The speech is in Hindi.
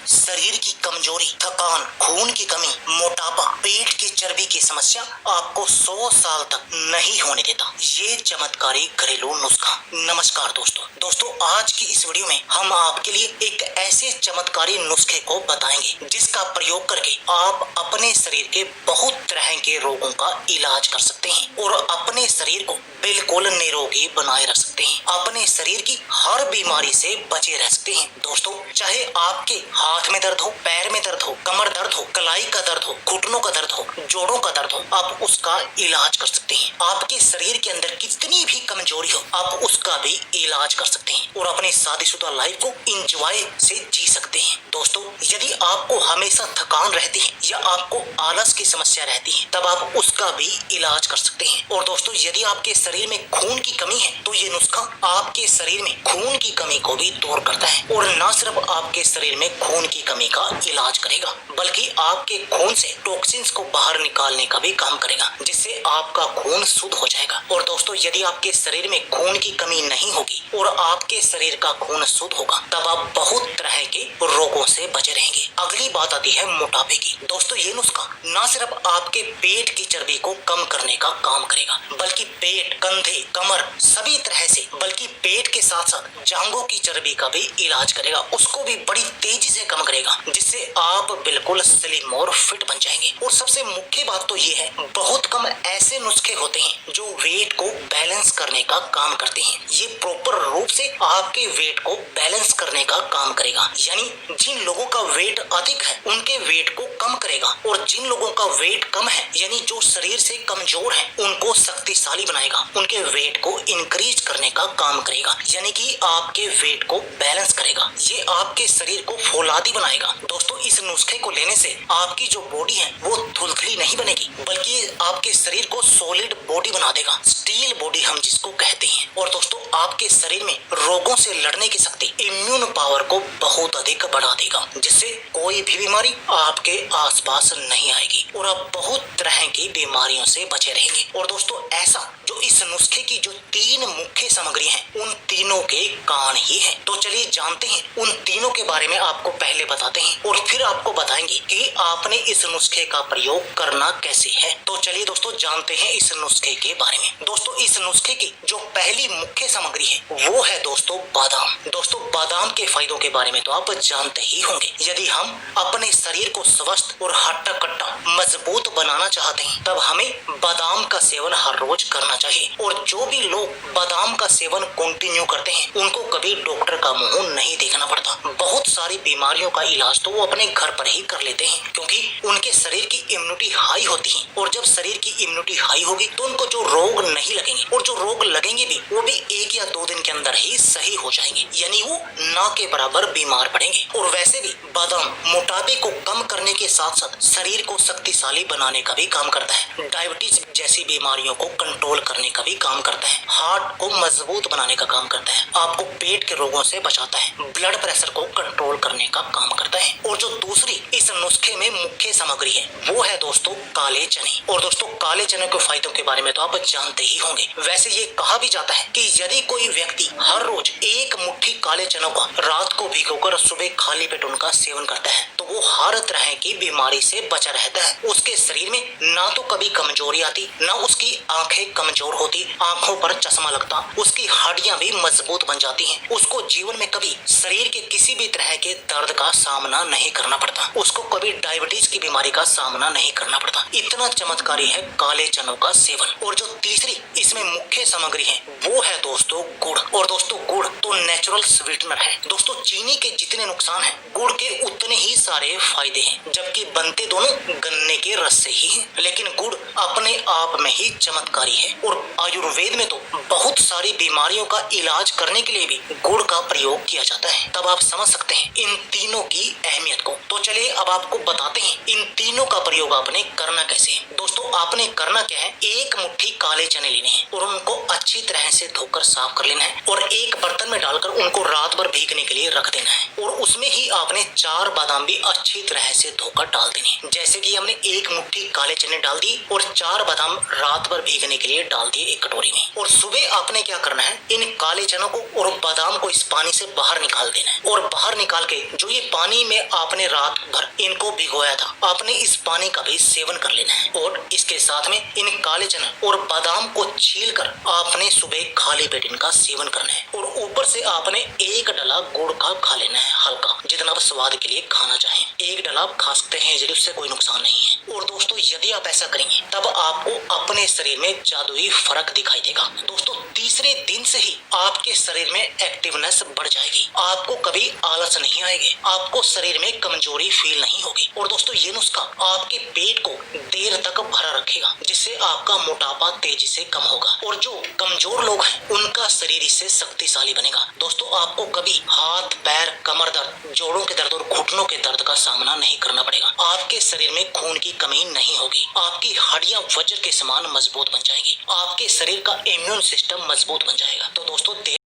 शरीर की कमजोरी, थकान, खून की कमी, मोटापा, पेट की चर्बी की समस्या आपको 100 साल तक नहीं होने देता। ये चमत्कारी घरेलू नुस्खा। नमस्कार दोस्तों, आज की इस वीडियो में हम आपके लिए एक ऐसे चमत्कारी नुस्खे को बताएंगे जिसका प्रयोग करके आप अपने शरीर के बहुत तरह के रोगों का इलाज कर सकते हैं और अपने शरीर को बिल्कुल निरोगी बनाए रख सकते हैं। अपने शरीर की हर बीमारी से बचे रह सकते हैं। दोस्तों, चाहे आपके हाथ में दर्द हो, पैर में दर्द हो, कमर दर्द हो, कलाई का दर्द हो, घुटनों का दर्द हो, जोड़ों का दर्द हो, आप उसका इलाज कर सकते हैं। आपके शरीर के अंदर कितनी भी कमजोरी हो, आप उसका भी इलाज कर सकते हैं और अपनी शादीशुदा लाइफ को इंजॉय से जी सकते हैं। दोस्तों, यदि आपको हमेशा थकान रहती है या आपको आलस की समस्या रहती है, तब आप उसका भी इलाज कर सकते हैं। और दोस्तों, यदि आपके शरीर में खून की कमी है तो ये नुस्खा आपके शरीर में खून की कमी को भी दूर करता है और न सिर्फ आपके शरीर में खून की कमी का इलाज करेगा, बल्कि आपके खून से टॉक्सिन्स को बाहर निकालने का भी काम करेगा, जिससे आपका खून शुद्ध हो जाएगा। और दोस्तों, यदि आपके शरीर में खून की कमी नहीं होगी और आपके शरीर का खून शुद्ध होगा, तब आप बहुत तरह के रोगों से बचे रहेंगे। अगली बात आती है मोटापे की। दोस्तों, ये नुस्खा न सिर्फ आपके पेट की चर्बी को कम करने का काम करेगा, बल्कि पेट, कंधे, कमर सभी तरह से, बल्कि पेट के साथ साथ जांघों की चर्बी का भी इलाज करेगा, उसको भी बड़ी तेजी से कम करेगा, जिससे आप बिल्कुल स्लिम और फिट बन जाएंगे। और सबसे मुख्य बात तो ये है, बहुत कम ऐसे नुस्खे होते हैं जो वेट को बैलेंस करने का काम करते हैं। ये प्रॉपर रूप से आपके वेट को बैलेंस करने का काम करेगा, यानी जिन लोगों का वेट अधिक है उनके वेट को कम करेगा और जिन लोगों का वेट कम है, यानी जो शरीर से कमजोर है, उनको शक्तिशाली बनाएगा, उनके वेट को इंक्रीज करने का काम करेगा, यानी कि आपके वेट को बैलेंस करेगा। ये आपके शरीर को फौलादी बनाएगा। दोस्तों, इस नुस्खे को लेने से आपकी जो बॉडी है वो धुलधुली नहीं बनेगी, बल्कि आपके शरीर को सॉलिड बॉडी बना देगा, स्टील बॉडी हम जिसको कहते हैं। और दोस्तों, आपके शरीर में रोगों से लड़ने की शक्ति, इम्यून पावर को बहुत अधिक बढ़ा देगा, जिससे कोई भी बीमारी आपके आसपास नहीं आएगी और आप बहुत तरह की बीमारियों से बचे रहेंगे। और दोस्तों, ऐसा जो इस नुस्खे की जो 3 मुख्य सामग्री हैं, उन तीनों के कान ही हैं। तो चलिए जानते हैं उन तीनों के बारे में, आपको पहले बताते हैं और फिर आपको बताएंगे कि आपने इस नुस्खे का प्रयोग करना कैसे है। तो चलिए दोस्तों, जानते हैं इस नुस्खे के बारे में। दोस्तों, इस नुस्खे की जो पहली मुख्य सामग्री है वो है दोस्तों बादाम। दोस्तों, बादाम के फायदों के बारे में तो आप जानते ही होंगे। यदि हम अपने शरीर को स्वस्थ और हट्टा कट्टा मजबूत बनाना चाहते हैं, तब हमें बादाम का सेवन हर रोज करना चाहिए। और जो भी लोग बादाम का सेवन कंटिन्यू करते हैं, उनको कभी डॉक्टर का मुंह नहीं देखना पड़ता। बहुत सारी बीमारियों का इलाज तो वो अपने घर पर ही कर लेते हैं, क्योंकि उनके शरीर की इम्यूनिटी हाई होती है। और जब शरीर की इम्यूनिटी हाई होगी तो उनको जो रोग नहीं लगेंगे, और जो रोग लगेंगे भी, वो भी 1 या 2 दिन के अंदर ही सही हो जाएंगे, यानी वो ना के बराबर बीमार पड़ेंगे। और वैसे भी बादाम मोटापे को कम करने के साथ साथ शरीर को शक्तिशाली बनाने का भी काम करता है, डायबिटीज जैसी बीमारियों को कंट्रोल करने का भी काम करता है, हार्ट को मजबूत बनाने का काम करता है, आपको पेट के रोगों से बचाता है, ब्लड प्रेशर को कंट्रोल करने का काम करता है। और जो दूसरी इस नुस्खे में मुख्य सामग्री है वो है दोस्तों काले चने। और दोस्तों, काले चने के फायदों के बारे में तो आप जानते ही होंगे। वैसे ये कहा भी जाता है कि यदि कोई व्यक्ति हर रोज 1 मुट्ठी काले चनों का रात को भिगोकर सुबह खाली पेट उनका सेवन करता है, तो वो हर तरह की बीमारी से बचा रहता है। उसके शरीर में ना तो कभी कमजोरी आती, ना उसकी आंखें कमजोर होती, आंखों पर चश्मा लगता, उसकी हड्डियां भी मजबूत बन जाती हैं, उसको जीवन में कभी शरीर के किसी भी तरह के दर्द का सामना नहीं करना पड़ता, उसको कभी डायबिटीज की बीमारी का सामना नहीं करना पड़ता। इतना चमत्कारी है काले चनों का सेवन। और जो तीसरी इसमें मुख्य सामग्री है वो है दोस्तों गुड़। और दोस्तों, गुड़ तो नेचुरल स्वीटनर है। दोस्तों, चीनी के जितने नुकसान हैं, गुड़ के उतने ही सारे फायदे हैं, जबकि बनते दोनों गन्ने के रस से ही हैं। लेकिन गुड़ अपने आप में ही चमत्कारी है और आयुर्वेद में तो बहुत सारी बीमारियों का इलाज करने के लिए भी गुड़ का प्रयोग किया जाता है। तब आप समझ सकते हैं इन तीनों की अहमियत को। तो चलिए अब अब आपको बताते हैं इन तीनों का प्रयोग आपने करना कैसे है। दोस्तों आपने करना क्या है, एक मुट्ठी काले चने लेने हैं और उनको अच्छी तरह से धोकर साफ कर लेना है और एक बर्तन में डालकर उनको रात भर भीगने के लिए रख देना है और उसमें ही आपने 4 बादाम भी अच्छी तरह से धोकर डाल देने। जैसे कि हमने एक मुट्ठी काले चने डाल दी और 4 बादाम रात भर भीगने के लिए डाल दिए एक कटोरी में। और सुबह आपने क्या करना है, इन काले चनों को और बादाम को इस पानी से बाहर निकाल देना है और बाहर निकाल के जो ये पानी में आपने रात भर इनको भिगोया था, आपने इस पानी का भी सेवन कर लेना है। और इसके साथ में इन काले चने और बादाम को छील कर आपने सुबह खाली पेट इनका सेवन करना है और ऊपर से आपने एक डला गुड़ का खा लेना है, हल्का, जितना आप स्वाद के लिए खाना चाहें। एक डला आप खा सकते हैं, यदि उससे कोई नुकसान नहीं है। और दोस्तों यदि आप ऐसा करेंगे तब आपको अपने शरीर में जादुई फर्क दिखाई देगा। दोस्तों तीसरे दिन से ही आपके शरीर में एक्टिवनेस बढ़ जाएगी, आपको कभी आलस नहीं आएगी, आपको शरीर में कमजोरी फील नहीं होगी। और दोस्तों ये नुस्खा आपके पेट को देर तक भरा रखेगा, जिससे आपका मोटापा तेजी से कम होगा और जो कमजोर लोग हैं उनका शरीर इससे शक्तिशाली बनेगा। दोस्तों आपको कभी हाथ पैर कमर दर्द, जोड़ों के दर्द और घुटनों के दर्द का सामना नहीं करना पड़ेगा। आपके शरीर में खून की कमी नहीं होगी, आपकी हड्डियां वज्र के समान मजबूत बन जाएगी, आपके शरीर का इम्यून सिस्टम मजबूत बन जाएगा। तो दोस्तों